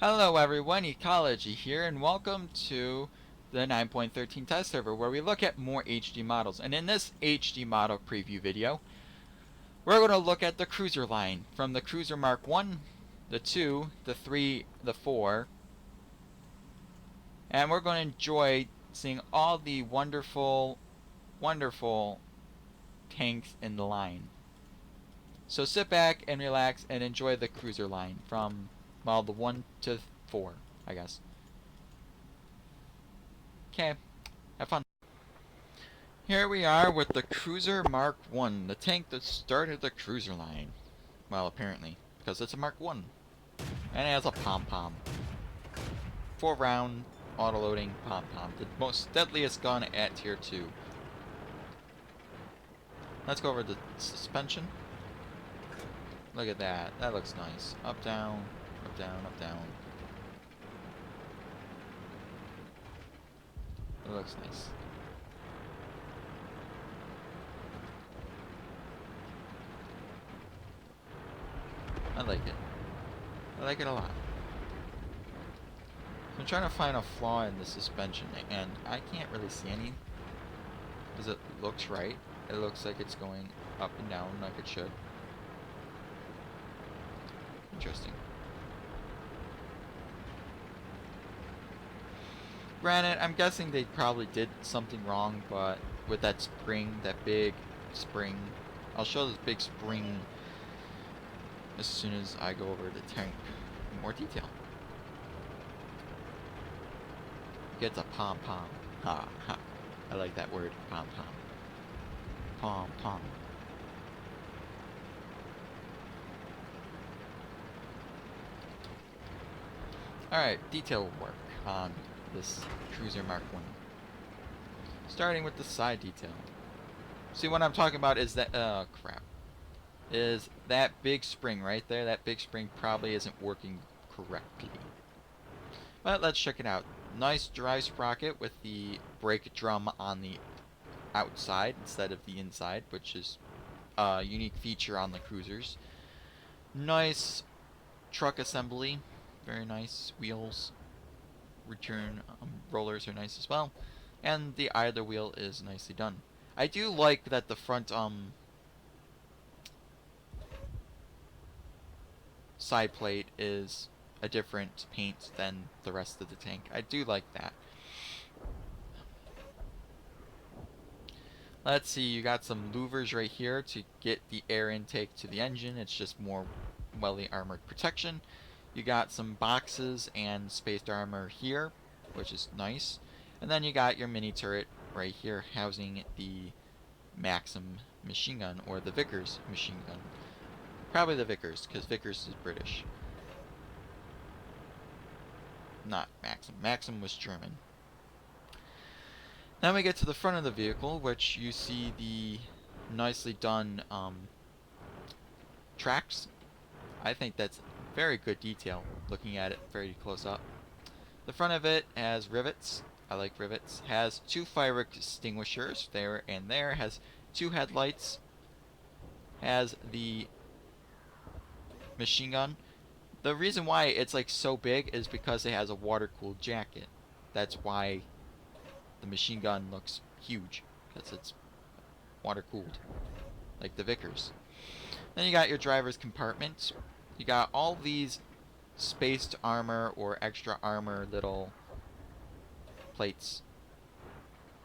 Hello everyone, Ecology here, and welcome to the 9.13 test server where we look at more HD models. And in this HD model preview video, we're going to look at the cruiser line from the Cruiser Mark 1, the 2, the 3, the 4, and we're going to enjoy seeing all the wonderful, wonderful tanks in the line. So sit back and relax and enjoy the cruiser line from, well, the 1 to 4, I guess. Okay, have fun. Here we are with the Cruiser Mark 1, the tank that started the cruiser line. Well, apparently, because it's a Mark 1. And it has a pom-pom. 4-round auto-loading pom-pom, the most deadliest gun at Tier 2. Let's go over the suspension. Look at that, that looks nice. Up, down, up, down, up, down. It looks nice. I like it. I like it a lot. I'm trying to find a flaw in the suspension, and I can't really see any. Because it looks right. It looks like it's going up and down like it should. Interesting. Granted, I'm guessing they probably did something wrong, but with that spring, that big spring, I'll show this big spring as soon as I go over the tank in more detail. Gets a pom-pom. Ha ha. I like that word, pom-pom. Pom-pom. Alright, detail work on this Cruiser Mark 1. Starting with the side detail. See, what I'm talking about is that, crap. Is that big spring right there. That big spring probably isn't working correctly. But let's check it out. Nice drive sprocket with the brake drum on the outside instead of the inside, which is a unique feature on the cruisers. Nice truck assembly. Very nice. Wheels. Return rollers are nice as well. And the idler wheel is nicely done. I do like that the front side plate is a different paint than the rest of the tank. I do like that. Let's see, you got some louvers right here to get the air intake to the engine. It's just more welly armored protection. You got some boxes and spaced armor here, which is nice. And then you got your mini turret right here housing the Maxim machine gun, or the Vickers machine gun. Probably the Vickers, because Vickers is British. Not Maxim. Maxim was German. Then we get to the front of the vehicle, which you see the nicely done tracks. I think that's very good detail, looking at it very close up. The front of it has rivets. I like rivets. Has 2 fire extinguishers there and there. Has 2 headlights. Has the machine gun. The reason why it's like so big is because it has a water-cooled jacket. That's why the machine gun looks huge, because it's water-cooled, like the Vickers. Then you got your driver's compartment. You got all these spaced armor or extra armor little plates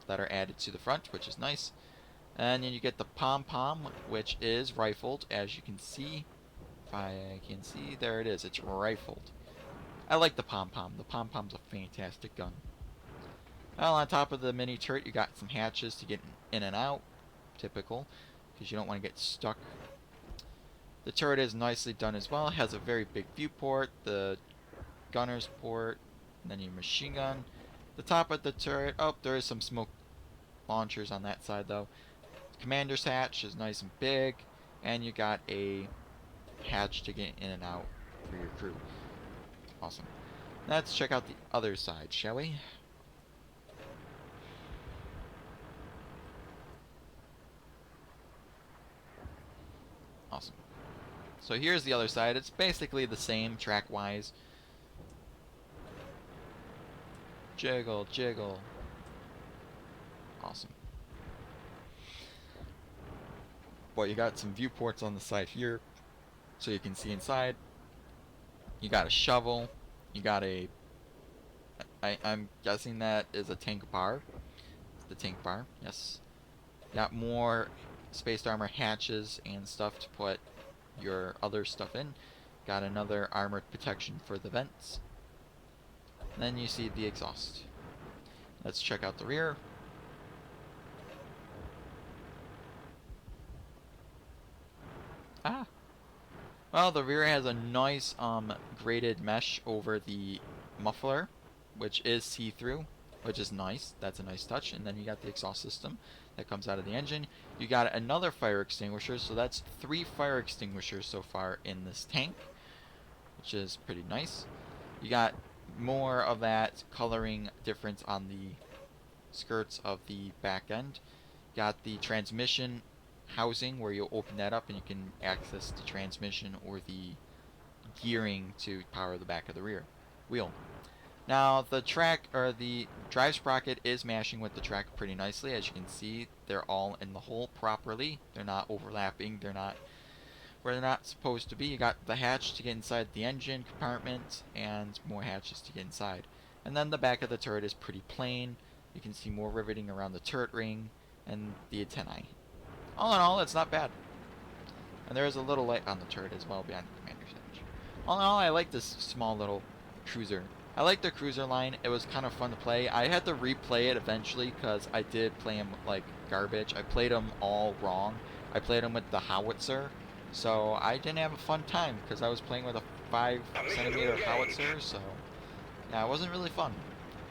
that are added to the front, which is nice. And then you get the pom-pom, which is rifled, as you can see. If I can see, there it is. It's rifled. I like the pom-pom. The pom-pom's a fantastic gun. Well, on top of the mini turret, you got some hatches to get in and out. Typical, because you don't want to get stuck. The turret is nicely done as well. It has a very big viewport, the gunner's port, and then your machine gun. The top of the turret, oh, there is some smoke launchers on that side though. Commander's hatch is nice and big, and you got a hatch to get in and out for your crew. Awesome. Let's check out the other side, shall we? Awesome. So here's the other side. It's basically the same track-wise. Jiggle, jiggle. Awesome. Well, you got some viewports on the side here, so you can see inside. You got a shovel. You got a... I'm guessing that is a tank bar. It's the tank bar, yes. Got more spaced armor hatches and stuff to put your other stuff in. Got another armored protection for the vents. And then you see the exhaust. Let's check out the rear. Ah. Well, the rear has a nice graded mesh over the muffler, which is see-through, which is nice. That's a nice touch. And then you got the exhaust system that comes out of the engine. You got another fire extinguisher, so that's 3 fire extinguishers so far in this tank, which is pretty nice. You got more of that coloring difference on the skirts of the back end. Got the transmission housing where you'll open that up and you can access the transmission or the gearing to power the back of the rear wheel. Now the track or the drive sprocket is mashing with the track pretty nicely. As you can see, they're all in the hole properly. They're not overlapping. They're not where they're not supposed to be. You got the hatch to get inside the engine compartment and more hatches to get inside. And then the back of the turret is pretty plain. You can see more riveting around the turret ring and the antennae. All in all, it's not bad. And there is a little light on the turret as well behind the commander's hatch. All in all, I like this small little cruiser. I like the cruiser line. It was kind of fun to play. I had to replay it eventually because I did play him like garbage. I played him all wrong. I played him with the howitzer. So I didn't have a fun time because I was playing with a 5 centimeter howitzer. So yeah, it wasn't really fun.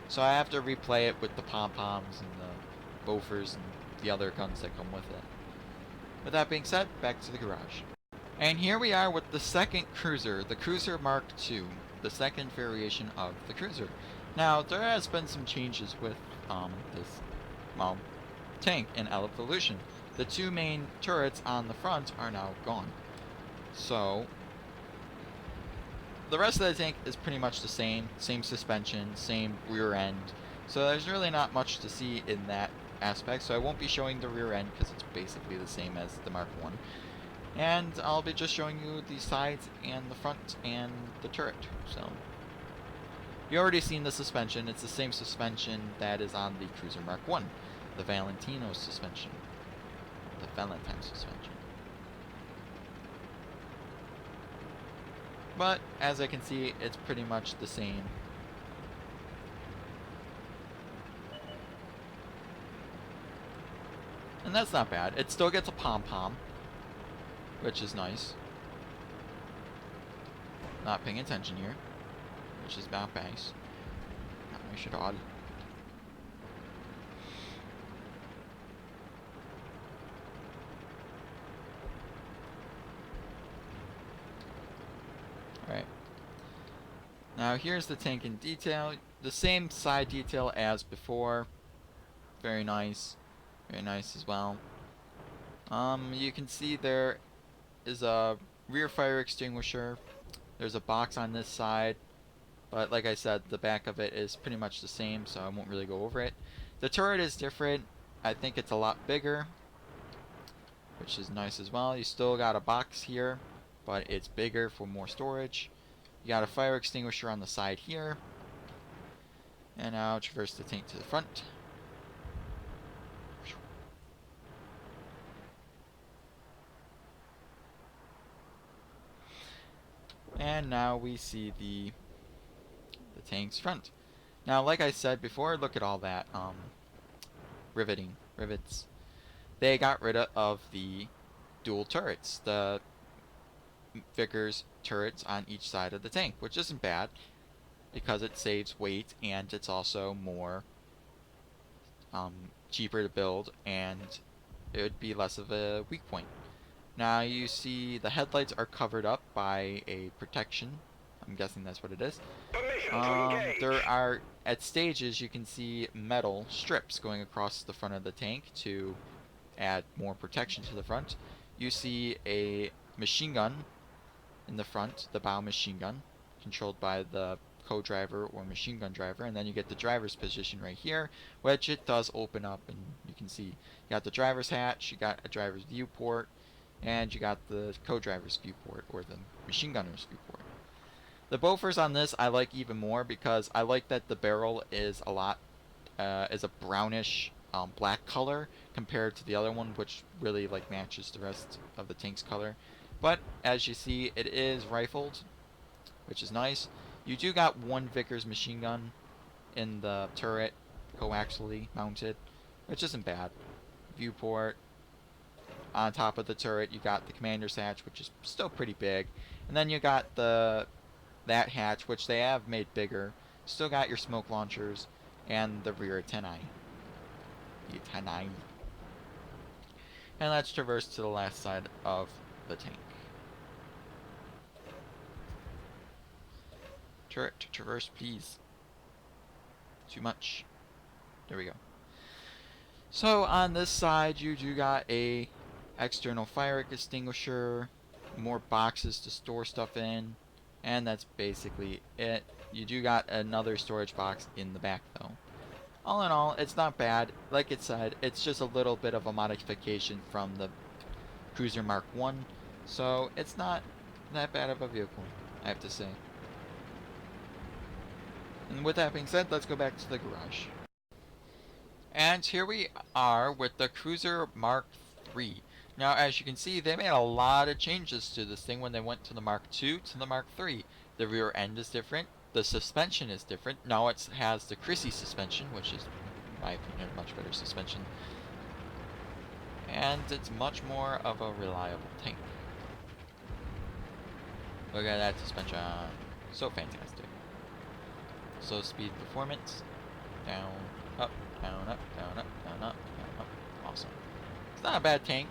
So I have to replay it with the pom-poms and the Bofors and the other guns that come with it. With that being said, back to the garage. And here we are with the second cruiser, the Cruiser Mark II, the second variation of the cruiser. Now, there has been some changes with this, well, tank in Evolution. The 2 main turrets on the front are now gone. So, the rest of the tank is pretty much the same suspension, same rear end. So there's really not much to see in that aspect, so I won't be showing the rear end because it's basically the same as the Mark 1. And I'll be just showing you the sides and the front and the turret. So you already seen the suspension. It's the same suspension that is on the Cruiser Mark 1, the Valentino suspension, the Valentine suspension. But as I can see, it's pretty much the same. And that's not bad. It still gets a pom-pom, which is nice. Not paying attention here, which is about base. I should odd. Alright. Now here's the tank in detail. The same side detail as before. Very nice. Very nice as well. You can see there is a rear fire extinguisher. There's a box on this side. But like I said, the back of it is pretty much the same, so I won't really go over it. The turret is different. I think it's a lot bigger, which is nice as well. You still got a box here, but it's bigger for more storage. You got a fire extinguisher on the side here. And now traverse the tank to the front. And now we see the tank's front. Now, like I said before, look at all that rivets. They got rid of the dual turrets, the Vickers turrets on each side of the tank, which isn't bad because it saves weight and it's also more cheaper to build and it would be less of a weak point. Now you see the headlights are covered up by a protection. I'm guessing that's what it is. There are, at stages, you can see metal strips going across the front of the tank to add more protection to the front. You see a machine gun in the front, the bow machine gun, controlled by the co-driver or machine gun driver, and then you get the driver's position right here, which it does open up, and you can see you got the driver's hatch, you got a driver's viewport, and you got the co-driver's viewport or the machine gunner's viewport. The Bofors on this I like even more because I like that the barrel is is a brownish black color compared to the other one, which really like matches the rest of the tank's color. But as you see, it is rifled, which is nice. You do got one Vickers machine gun in the turret, coaxially mounted, which isn't bad. Viewport. On top of the turret, you got the commander's hatch, which is still pretty big. And then you got that hatch, which they have made bigger. Still got your smoke launchers and the rear antennae. The antennae. And let's traverse to the last side of the tank. Turret to traverse, please. Too much. There we go. So on this side, you do got a external fire extinguisher, more boxes to store stuff in, and that's basically it. You do got another storage box in the back though. All in all, it's not bad. Like it said, it's just a little bit of a modification from the Cruiser Mark 1, so it's not that bad of a vehicle, I have to say. And with that being said, let's go back to the garage. And here we are with the Cruiser Mark 3. Now, as you can see, they made a lot of changes to this thing when they went to the Mark II to the Mark 3. The rear end is different. The suspension is different. Now it has the Chrissy suspension, which is, in my opinion, a much better suspension. And it's much more of a reliable tank. Look at that suspension. So fantastic. So speed performance. Down, up, down, up, down, up, down, up, down, up. Awesome. It's not a bad tank.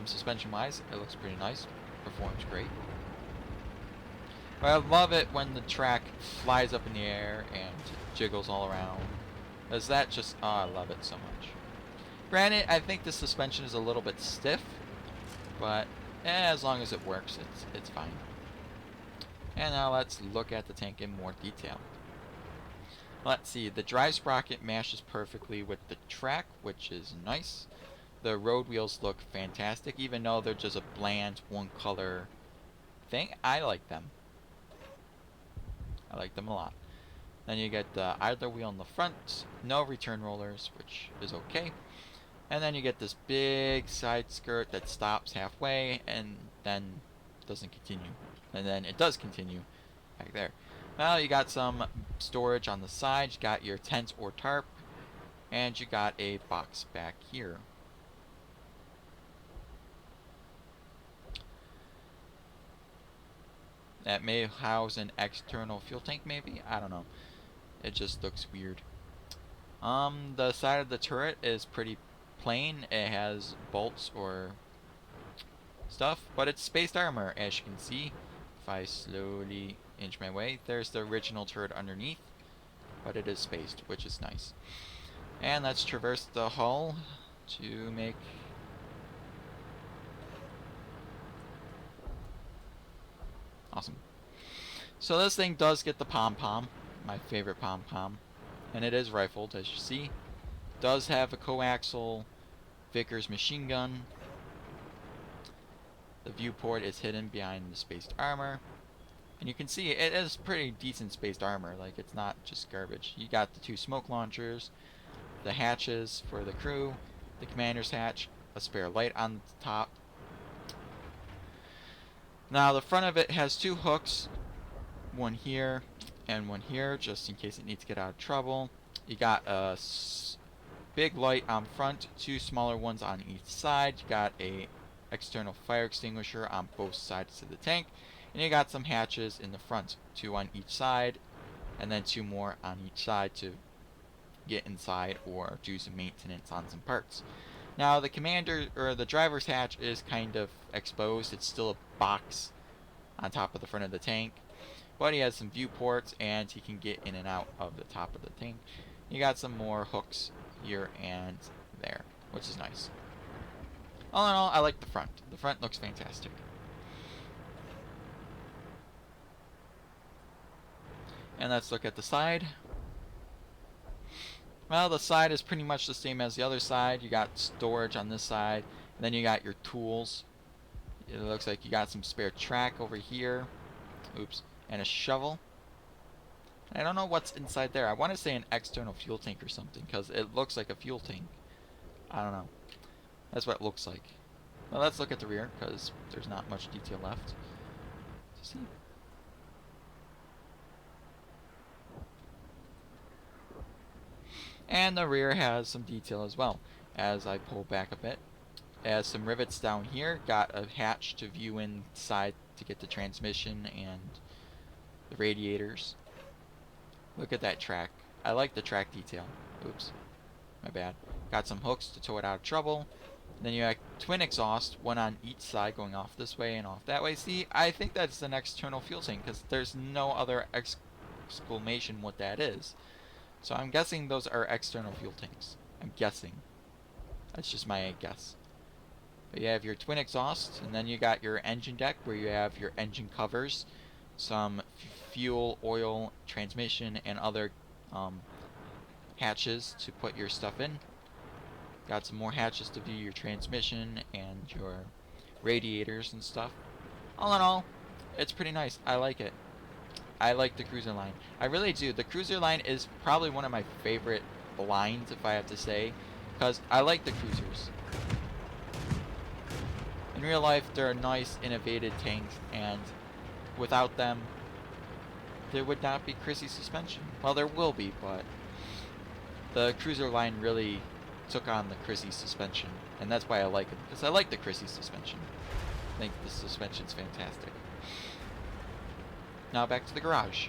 Suspension-wise, it looks pretty nice. Performs great. But I love it when the track flies up in the air and jiggles all around. Because that just, oh, I love it so much. Granted, I think the suspension is a little bit stiff, but as long as it works, it's fine. And now let's look at the tank in more detail. Let's see, the drive sprocket matches perfectly with the track, which is nice. The road wheels look fantastic, even though they're just a bland one color thing. I like them. I like them a lot. Then you get the idler wheel in the front, no return rollers, which is okay. And then you get this big side skirt that stops halfway and then doesn't continue. And then it does continue back there. Well, you got some storage on the side, you got your tent or tarp, and you got a box back here. That may house an external fuel tank, maybe? I don't know. It just looks weird. The side of the turret is pretty plain. It has bolts or stuff, but it's spaced armor, as you can see. If I slowly inch my way, there's the original turret underneath, but it is spaced, which is nice. And let's traverse the hull to make awesome. So this thing does get the pom-pom, my favorite pom-pom, and it is rifled, as you see. Does have a coaxial Vickers machine gun. The viewport is hidden behind the spaced armor. And you can see it is pretty decent spaced armor, like it's not just garbage. You got the two smoke launchers, the hatches for the crew, the commander's hatch, a spare light on the top. Now the front of it has two hooks, one here and one here, just in case it needs to get out of trouble. You got a big light on front, two smaller ones on each side. You got a external fire extinguisher on both sides of the tank, and you got some hatches in the front, two on each side, and then two more on each side to get inside or do some maintenance on some parts. Now the commander or the driver's hatch is kind of exposed. It's still a box on top of the front of the tank, but he has some viewports and he can get in and out of the top of the tank. You got some more hooks here and there, which is nice. All in all, I like the front. The front looks fantastic. And let's look at the side. Well, the side is pretty much the same as the other side. You got storage on this side, and then you got your tools. It looks like you got some spare track over here. Oops. And a shovel. I don't know what's inside there. I want to say an external fuel tank or something, because it looks like a fuel tank. I don't know. That's what it looks like. Well, let's look at the rear, because there's not much detail left to see. And the rear has some detail as well. As I pull back a bit, it has some rivets down here. Got a hatch to view inside to get the transmission and the radiators. Look at that track. I like the track detail. Oops, my bad. Got some hooks to tow it out of trouble. Then you have twin exhaust, one on each side going off this way and off that way. See, I think that's an external fuel tank because there's no other exclamation what that is. So I'm guessing those are external fuel tanks. I'm guessing. That's just my guess. But you have your twin exhaust, and then you got your engine deck where you have your engine covers, some fuel, oil, transmission, and other hatches to put your stuff in. Got some more hatches to view your transmission and your radiators and stuff. All in all, it's pretty nice. I like it. I like the cruiser line. I really do. The cruiser line is probably one of my favorite lines, if I have to say, because I like the cruisers. In real life, they're nice, innovative tanks, and without them, there would not be Chrissy suspension. Well, there will be, but the cruiser line really took on the Chrissy suspension, and that's why I like it, because I like the Chrissy suspension. I think the suspension's fantastic. Now back to the garage.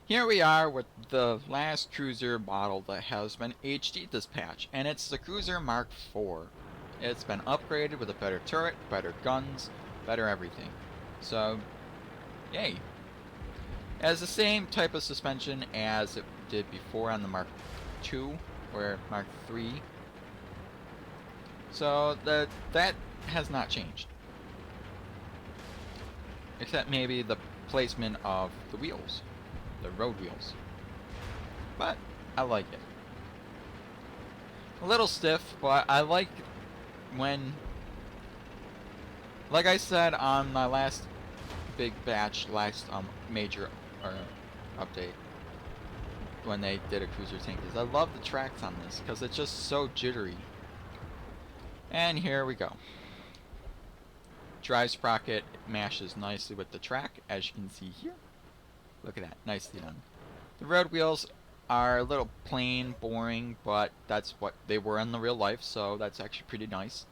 Here we are with the last cruiser model that has been HD this patch, and it's the Cruiser Mark IV. It's been upgraded with a better turret, better guns, better everything. So, yay. It has the same type of suspension as it did before on the Mark II or Mark III. So that has not changed. Except maybe the placement of the wheels, the road wheels. But I like it. A little stiff, but I like when, like I said on my last big batch, last major update, when they did a cruiser tank, is I love the tracks on this because it's just so jittery. And here we go. Drive sprocket mashes nicely with the track, as you can see here. Look at that, nicely done. The road wheels are a little plain, boring, but that's what they were in the real life, so that's actually pretty nice.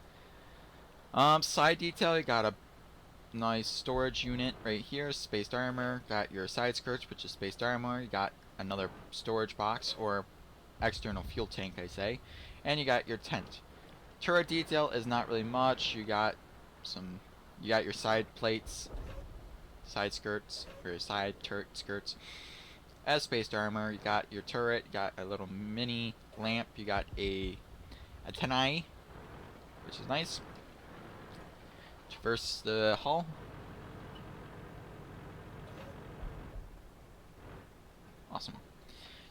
Side detail, you got a nice storage unit right here, spaced armor. Got your side skirts, which is spaced armor. You got another storage box, or external fuel tank, I say. And you got your tent. Turret detail is not really much. You got your side plates, side skirts, or side turret skirts. As spaced armor, you got your turret, you got a little mini lamp, you got a antennae, which is nice. Traverse the hull. Awesome.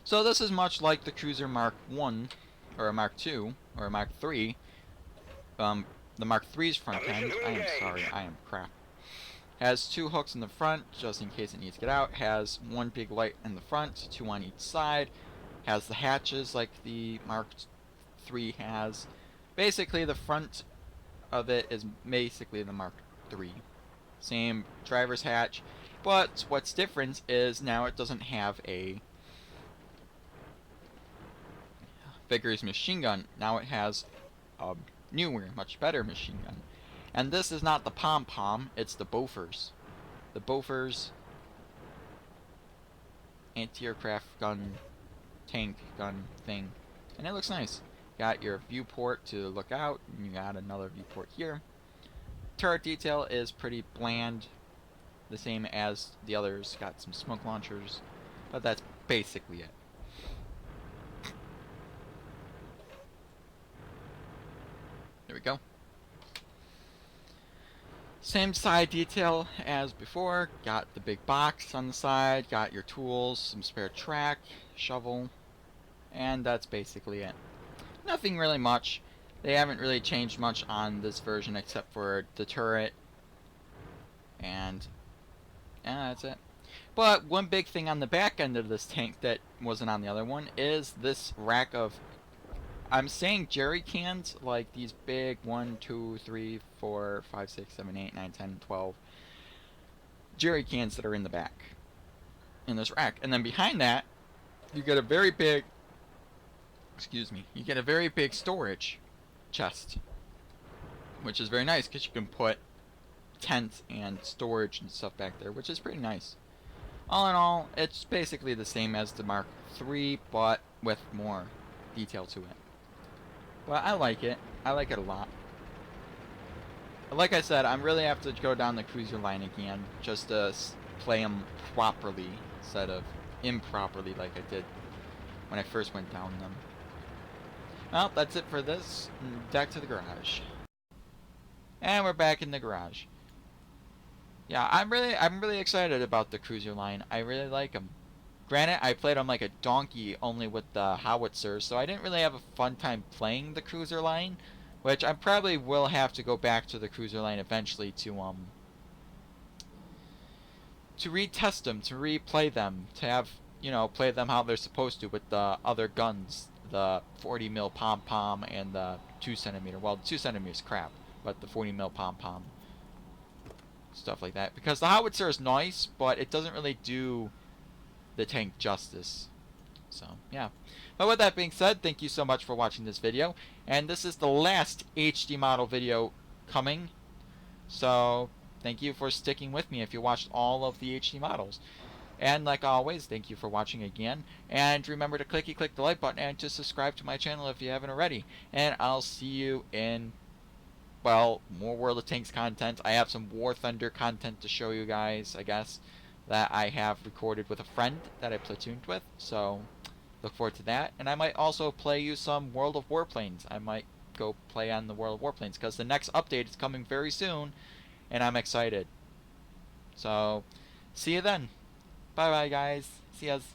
So this is much like the Cruiser Mark 1, or a Mark 2, or a Mark 3. The Mark 3's front end, I am sorry, I am crap. Has two hooks in the front, just in case it needs to get out. Has one big light in the front, two on each side. Has the hatches like the Mark 3 has. Basically, the front of it is basically the Mark 3. Same driver's hatch, but what's different is now it doesn't have a Vigor's machine gun. Now it has a newer, much better machine gun. And this is not the pom-pom, it's the Bofors. The Bofors anti-aircraft gun, tank gun thing. And it looks nice. Got your viewport to look out, and you got another viewport here. Turret detail is pretty bland, the same as the others. Got some smoke launchers, but that's basically it. There we go. Same side detail as before. Got the big box on the side, got your tools, some spare track, shovel, and that's basically it. Nothing really much. They haven't really changed much on this version except for the turret, and yeah, that's it. But one big thing on the back end of this tank that wasn't on the other one is this rack of, I'm saying jerry cans, like these big 1, 2, 3, 4, 5, 6, 7, 8, 9, 10, 12 jerry cans that are in the back in this rack. And then behind that, you get a very big, excuse me, you get a very big storage chest, which is very nice because you can put tents and storage and stuff back there, which is pretty nice. All in all, it's basically the same as the Mark III, but with more detail to it. But I like it. I like it a lot. Like I said, I really have to go down the cruiser line again just to play them properly instead of improperly like I did when I first went down them. Well, that's it for this. Back to the garage. And we're back in the garage. Yeah, I'm really excited about the cruiser line. I really like them. Granted, I played them like a donkey only with the howitzers, so I didn't really have a fun time playing the cruiser line, which I probably will have to go back to the cruiser line eventually to retest them, to replay them, to have, you know, play them how they're supposed to with the other guns, the 40 mil pom pom and the 2 cm. Well, the 2 cm is crap, but the 40 mil pom pom, stuff like that. Because the howitzer is nice, but it doesn't really do the tank justice. So, yeah. But with that being said, thank you so much for watching this video. And this is the last HD model video coming. So, thank you for sticking with me if you watched all of the HD models. And like always, thank you for watching again. And remember to click the like button and to subscribe to my channel if you haven't already. And I'll see you in, well, more World of Tanks content. I have some War Thunder content to show you guys, I guess, that I have recorded with a friend that I platooned with. So, look forward to that. And I might also play you some World of Warplanes. I might go play on the World of Warplanes because the next update is coming very soon, and I'm excited. So, see you then. Bye bye, guys. See yas.